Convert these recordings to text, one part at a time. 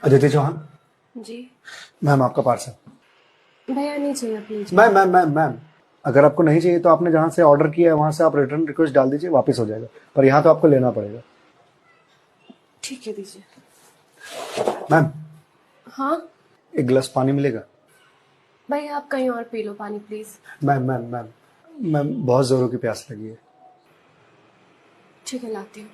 अदिति चौहान। जी ma'am आपका parcel. भैया नहीं चाहिए please. Ma'am ma'am ma'am ma'am अगर आपको नहीं चाहिए तो आपने जहाँ से ऑर्डर किया है वहाँ से आप रिटर्न रिक्वेस्ट डाल दीजिए, वापस हो जाएगा, पर यहाँ तो आपको लेना पड़ेगा। ठीक है दीजिए। मैम हाँ एक गिलास पानी मिलेगा? भैया आप कहीं और पी लो पानी please. Ma'am ma'am ma'am ma'am बहुत जोरों की प्यास लगी है। ठीक है लाती हूँ।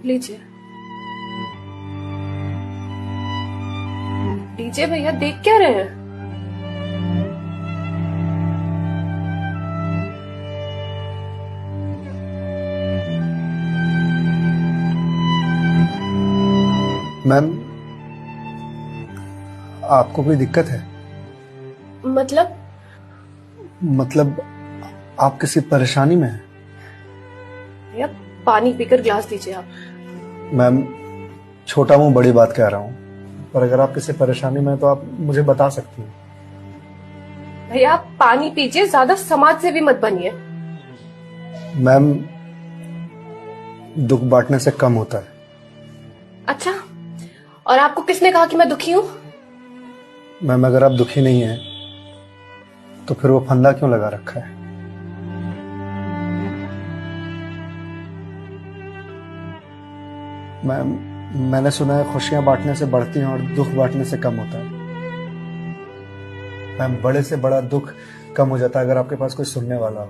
लीजिए लीजिए भैया, देख क्या रहे हैं? मैम आपको कोई दिक्कत है? मतलब आप किसी परेशानी में हैं? भैया पानी पीकर ग्लास दीजिए आप। मैम छोटा मुंह बड़ी बात कह रहा हूँ, पर अगर आप किसी परेशानी में हैं तो आप मुझे बता सकती हैं। भैया आप पानी पीजिए, ज्यादा समाज से भी मत बनिए। मैम दुख बांटने से कम होता है। अच्छा, और आपको किसने कहा कि मैं दुखी हूँ? मैम अगर आप दुखी नहीं हैं तो फिर वो फंदा क्यों लगा रखा है? मैम मैंने सुना है खुशियां बांटने से बढ़ती हैं और दुख बांटने से कम होता है। मैम बड़े से बड़ा दुख कम हो जाता है अगर आपके पास कोई सुनने वाला हो।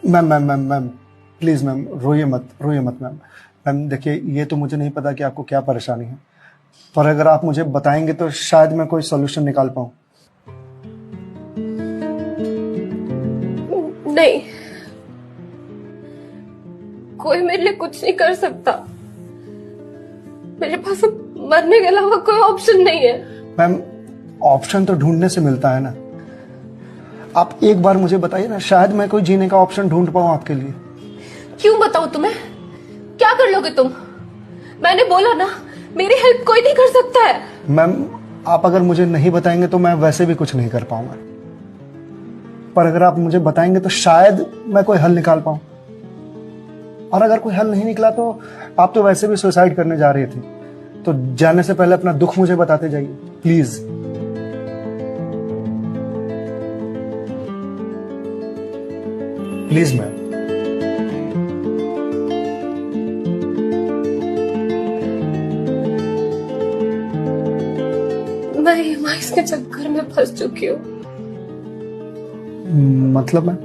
Ma'am ma'am ma'am ma'am please ma'am रोइए मत मैम। मैम देखिए ये तो मुझे नहीं पता कि आपको क्या परेशानी है, पर अगर आप मुझे बताएंगे तो शायद मैं कोई सॉल्यूशन निकाल पाऊं। नहीं, कोई मेरे लिए कुछ नहीं कर सकता। मेरे पास अब मरने के अलावा कोई ऑप्शन नहीं है। मैम ऑप्शन तो ढूंढने से मिलता है ना। आप एक बार मुझे बताइए ना, शायद मैं कोई जीने का ऑप्शन ढूंढ पाऊं आपके लिए। क्यों बताऊं तुम्हें? क्या कर लोगे तुम? मैंने बोला ना, मेरी हेल्प कोई नहीं कर सकता है। मैम आप अगर मुझे नहीं बताएंगे तो मैं वैसे भी कुछ नहीं कर पाऊंगा, पर अगर आप मुझे बताएंगे तो शायद मैं कोई हल निकाल पाऊं। और अगर कोई हल नहीं निकला तो आप तो वैसे भी सुसाइड करने जा रही थी, तो जाने से पहले अपना दुख मुझे बताते जाइए प्लीज। Please ma'am. मैं ईएमआईस के चक्कर में फंस चुकी हूँ। मतलब मैं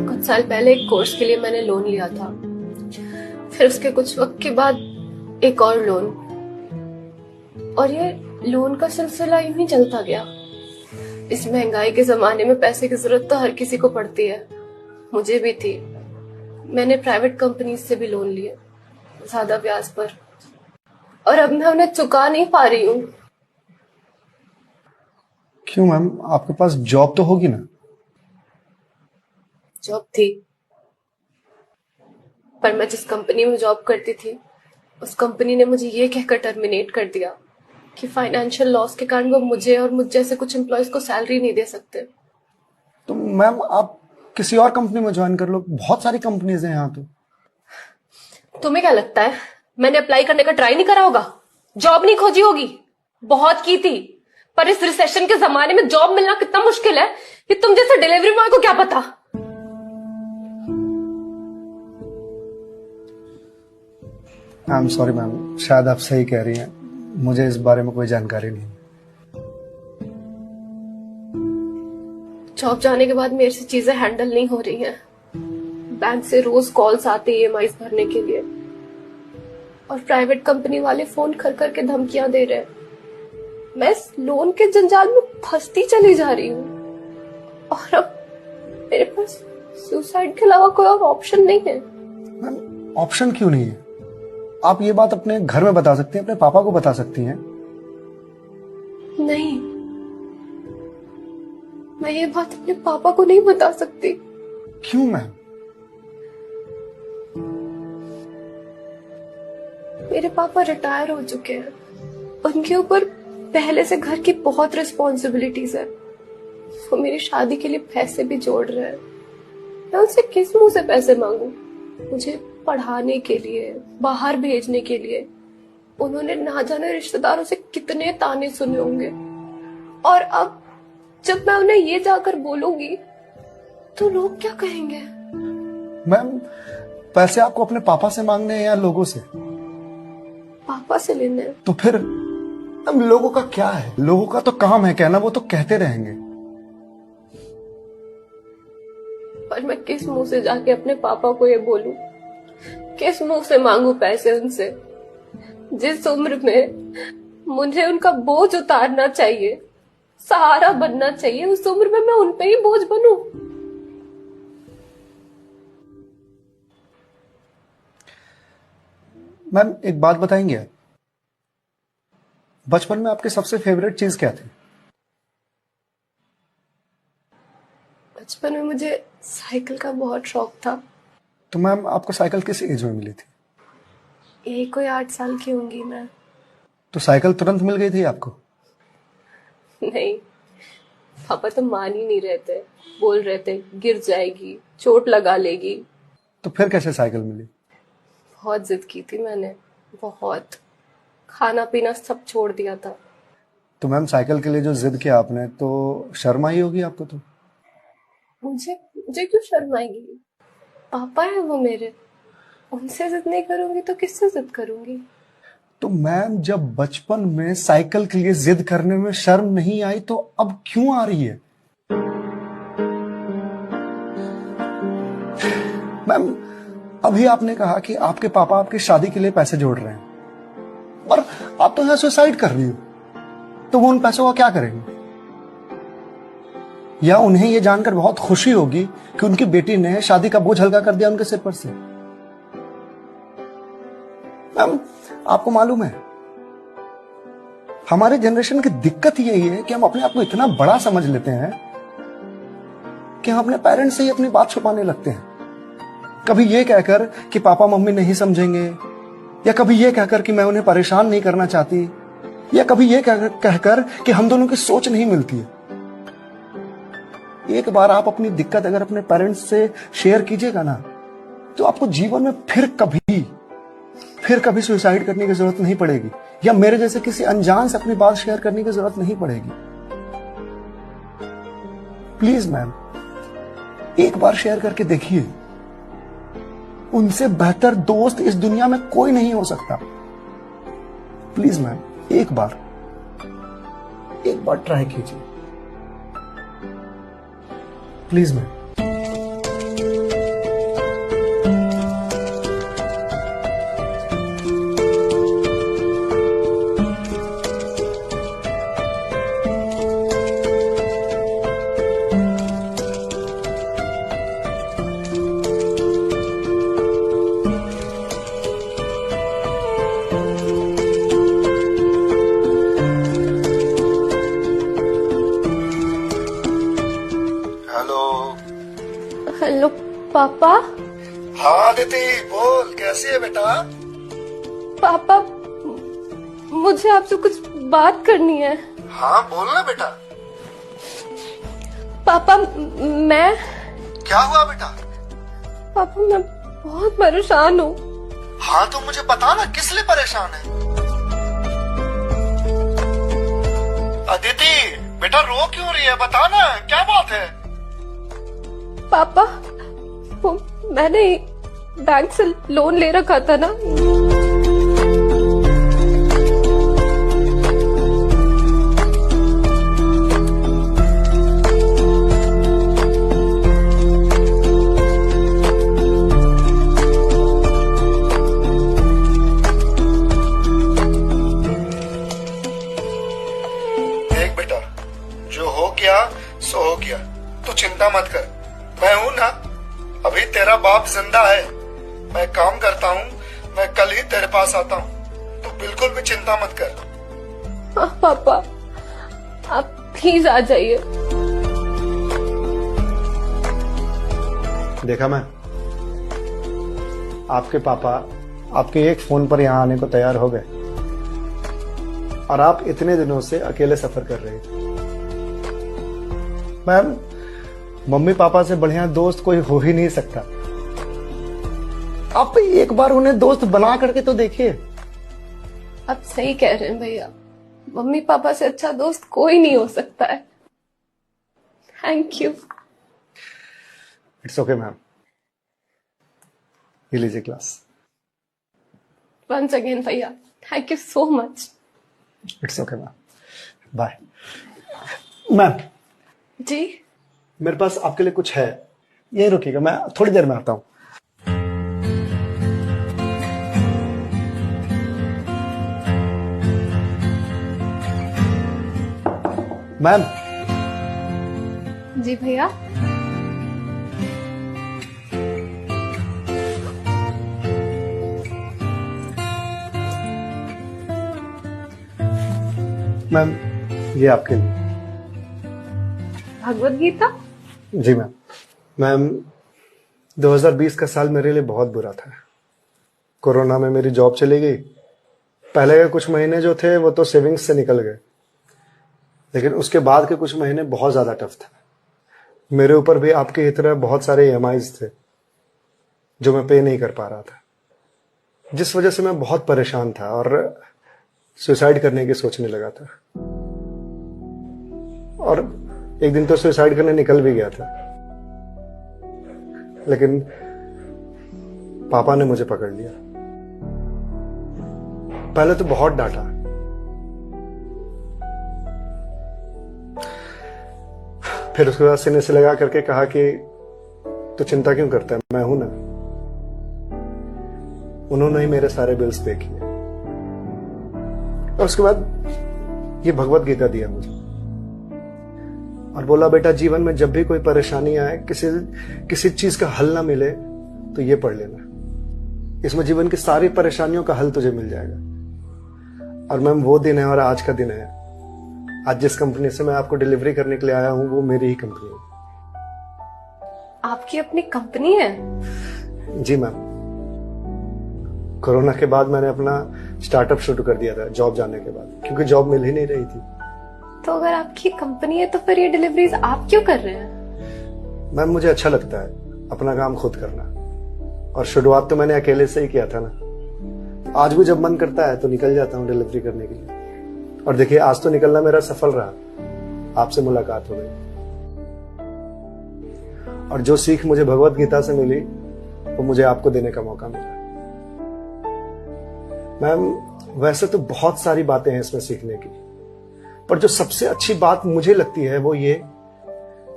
कुछ साल पहले एक कोर्स के लिए मैंने लोन लिया था, फिर उसके कुछ वक्त के बाद एक और लोन, और ये लोन का सिलसिला यूं ही चलता गया। इस महंगाई के जमाने में पैसे की जरूरत तो हर किसी को पड़ती है, मुझे भी थी। मैंने प्राइवेट कंपनी से भी लोन लिए, ज्यादा ब्याज पर, और अब मैं उन्हें चुका नहीं पा रही हूँ। क्यों मैम, आपके पास जॉब तो होगी ना? जॉब थी, पर मैं जिस कंपनी में जॉब करती थी उस कंपनी ने मुझे ये कहकर टर्मिनेट कर दिया कि फाइनेंशियल लॉस के कारण वो मुझे और मुझ जैसे कुछ एम्प्लॉयज को सैलरी नहीं दे सकते। तो मैम आप किसी और कंपनी में ज्वाइन कर लो, बहुत सारी कंपनीज हैं यहाँ तो। तुम्हें क्या लगता है मैंने अप्लाई करने का ट्राई नहीं करा होगा? जॉब नहीं खोजी होगी? बहुत की थी, पर इस रिसेशन के जमाने में जॉब मिलना कितना मुश्किल है कि तुम जैसे डिलीवरी बॉय को क्या पता। आई एम सॉरी मैम, शायद आप सही कह रही हैं, मुझे इस बारे में कोई जानकारी नहीं। जॉब जाने के बाद मेरे से चीजें हैंडल नहीं हो रही हैं। बैंक से रोज कॉल्स आते ईएमआईज भरने के लिए, और प्राइवेट कंपनी वाले फोन कर करके धमकियां दे रहे हैं। मैं इस लोन के जंजाल में फंसती चली जा रही हूँ, और अब मेरे पास सुसाइड के अलावा कोई और ऑप्शन नहीं है। मैम, ऑप्शन क्यों नहीं है? आप ये बात अपने घर में बता सकती हैं, अपने पापा को बता सकती हैं। नहीं, मैं ये बात अपने पापा को नहीं बता सकती। क्यों मैम? मेरे पापा रिटायर हो चुके हैं, उनके ऊपर पहले से घर की बहुत रिस्पॉन्सिबिलिटीज है। वो मेरी शादी के लिए पैसे भी जोड़ रहे हैं। मैं उनसे किस मुंह से पैसे मांगू? मुझे पढ़ाने के लिए, बाहर भेजने के लिए उन्होंने ना जाने रिश्तेदारों से कितने ताने सुने होंगे, और अब जब मैं उन्हें ये जाकर बोलूंगी तो लोग क्या कहेंगे? मैम, पैसे आपको अपने पापा से मांगने हैं या लोगों से? पापा से लेने हैं। तो फिर हम लोगों का क्या है? लोगों का तो काम है कहना, वो तो कहते रहेंगे। पर मैं किस मुंह से जाके अपने पापा को ये बोलूं? किस मुंह से मांगू पैसे उनसे? जिस उम्र में मुझे उनका बोझ उतारना चाहिए, सहारा बनना चाहिए, उस उम्र में मैं उन पे ही बोझ बनूं? मैम, एक बात बताएंगे आप? बचपन में आपकी सबसे फेवरेट चीज क्या थी? बचपन में मुझे साइकिल का बहुत शौक था। तो मैम, आपको साइकिल किस एज में मिली थी? यही कोई 8 साल की होंगी मैं। तो साइकिल तुरंत मिल गई थी आपको? नहीं, पापा तो मान ही नहीं रहे थे। बोल रहे थे गिर जाएगी, चोट लगा लेगी। तो फिर कैसे साइकिल मिली? बहुत जिद की थी मैंने, बहुत। खाना पीना सब छोड़ दिया था। तो मैम, साइकिल के लिए जो जिद किया आपने, तो शर्म आई होगी आपको? तो मुझे मुझे क्यों शर्म आएगी? पापा है वो मेरे, उनसे जिद नहीं करूंगी तो किससे जिद करूंगी? तो मैम, जब बचपन में साइकिल के लिए जिद करने में शर्म नहीं आई, तो अब क्यों आ रही है? मैम, अभी आपने कहा कि आपके पापा आपकी शादी के लिए पैसे जोड़ रहे हैं, पर आप तो यहां सुसाइड कर रही हो। तो वो उन पैसों का क्या करेंगे? या उन्हें यह जानकर बहुत खुशी होगी कि उनकी बेटी ने शादी का बोझ हल्का कर दिया उनके सिर पर से। मैम, आपको मालूम है, हमारे जनरेशन की दिक्कत यही है कि हम अपने आप को इतना बड़ा समझ लेते हैं कि हम अपने पेरेंट्स से ही अपनी बात छुपाने लगते हैं। कभी ये कहकर कि पापा मम्मी नहीं समझेंगे, या कभी ये कहकर कि मैं उन्हें परेशान नहीं करना चाहती, या कभी ये कहकर कि हम दोनों की सोच नहीं मिलती है। एक बार आप अपनी दिक्कत अगर अपने पेरेंट्स से शेयर कीजिएगा ना, तो आपको जीवन में फिर कभी सुसाइड करने की जरूरत नहीं पड़ेगी, या मेरे जैसे किसी अनजान से अपनी बात शेयर करने की जरूरत नहीं पड़ेगी। प्लीज मैम, एक बार शेयर करके देखिए। उनसे बेहतर दोस्त इस दुनिया में कोई नहीं हो सकता। प्लीज मैम, एक बार ट्राई कीजिए। Please ma'am. हेलो पापा। हाँ दीदी, बोल, कैसी है बेटा? पापा, मुझे आपसे कुछ बात करनी है। हाँ बोल ना बेटा। पापा, मैं क्या हुआ बेटा? पापा, मैं बहुत परेशान हूँ। हाँ तो मुझे बता ना, किस लिए परेशान है? अदिति बेटा, रो क्यों रही है? बता ना, क्या बात है? पापा, वो मैंने बैंक से लोन ले रखा था ना, किया, तू चिंता मत कर, मैं हूं ना, अभी तेरा बाप जिंदा है, मैं काम करता हूँ, मैं कल ही तेरे पास आता हूँ, तू बिल्कुल भी चिंता मत कर। हाँ पापा, आप प्लीज आ जाइए। देखा मैं, आपके पापा आपके एक फोन पर यहां आने को तैयार हो गए और आप इतने दिनों से अकेले सफर कर रहे थे। मैम, मम्मी पापा से बढ़िया दोस्त कोई हो ही नहीं सकता। आप एक बार उन्हें दोस्त बना करके तो देखिए। आप सही कह रहे हैं भैया, मम्मी पापा से अच्छा दोस्त कोई नहीं हो सकता है। Thank you. It's okay ma'am, ये लीजिए क्लास। वंस अगेन भैया, thank you so much. It's okay ma'am, bye. Ma'am ji, मेरे पास आपके लिए कुछ है, यही रुकिएगा, मैं थोड़ी देर में आता हूं। मैम। जी भैया। मैम, ये आपके लिए। भगवत गीता? जी मैम। मैम, 2020 का साल मेरे लिए बहुत बुरा था। कोरोना में मेरी जॉब चली गई। पहले के कुछ महीने जो थे वो तो सेविंग्स से निकल गए, लेकिन उसके बाद के कुछ महीने बहुत ज्यादा टफ थे। मेरे ऊपर भी आपकी तरह बहुत सारे EMIs थे जो मैं पे नहीं कर पा रहा था, जिस वजह से मैं बहुत परेशान था और सुसाइड करने की सोचने लगा था। और एक दिन तो सुसाइड करने निकल भी गया था, लेकिन पापा ने मुझे पकड़ लिया। पहले तो बहुत डांटा, फिर उसके बाद सीने से लगा करके कहा कि तू चिंता क्यों करता है, मैं हूं ना। उन्होंने ही मेरे सारे बिल्स पे किए और उसके बाद ये भगवत गीता दिया मुझे और बोला, बेटा जीवन में जब भी कोई परेशानी आए, किसी चीज का हल ना मिले तो ये पढ़ लेना। इसमें जीवन की सारी परेशानियों का हल तुझे मिल जाएगा। और मैम, वो दिन है और आज का दिन है। आज जिस कंपनी से मैं आपको डिलीवरी करने के लिए आया हूं वो मेरी ही कंपनी है। आपकी अपनी कंपनी है? जी मैम। कोरोना के बाद मैंने अपना स्टार्टअप शुरू कर दिया था जॉब जाने के बाद, क्योंकि जॉब मिल ही नहीं रही थी। तो अगर आपकी कंपनी है तो फिर ये डिलीवरीज आप क्यों कर रहे हैं? मैम, मुझे अच्छा लगता है अपना काम खुद करना, और शुरुआत तो मैंने अकेले से ही किया था ना। आज भी जब मन करता है तो निकल जाता हूँ डिलीवरी करने के लिए। और देखिए, आज तो निकलना मेरा सफल रहा, आपसे मुलाकात हो गई। और जो सीख मुझे भगवत गीता से मिली वो मुझे आपको देने का मौका मिला। मैम, वैसे तो बहुत सारी बातें हैं इसमें सीखने की, पर जो सबसे अच्छी बात मुझे लगती है वो ये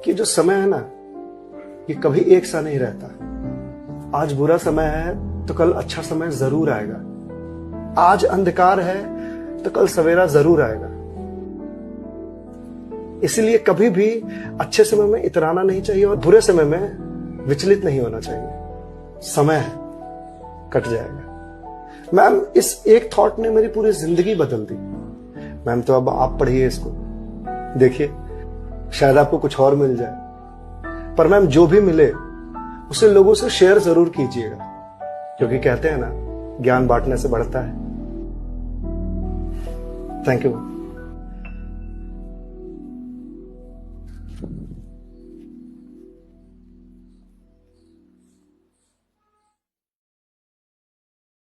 कि जो समय है ना, ये कभी एक सा नहीं रहता। आज बुरा समय है तो कल अच्छा समय जरूर आएगा। आज अंधकार है तो कल सवेरा जरूर आएगा। इसलिए कभी भी अच्छे समय में इतराना नहीं चाहिए और बुरे समय में विचलित नहीं होना चाहिए। समय है, कट जाएगा। मैम, इस एक थॉट ने मेरी पूरी जिंदगी बदल दी। मैम, तो अब आप पढ़िए इसको, देखिए शायद आपको कुछ और मिल जाए। पर मैम, जो भी मिले उसे लोगों से शेयर जरूर कीजिएगा, क्योंकि कहते हैं ना, ज्ञान बांटने से बढ़ता है। Thank you.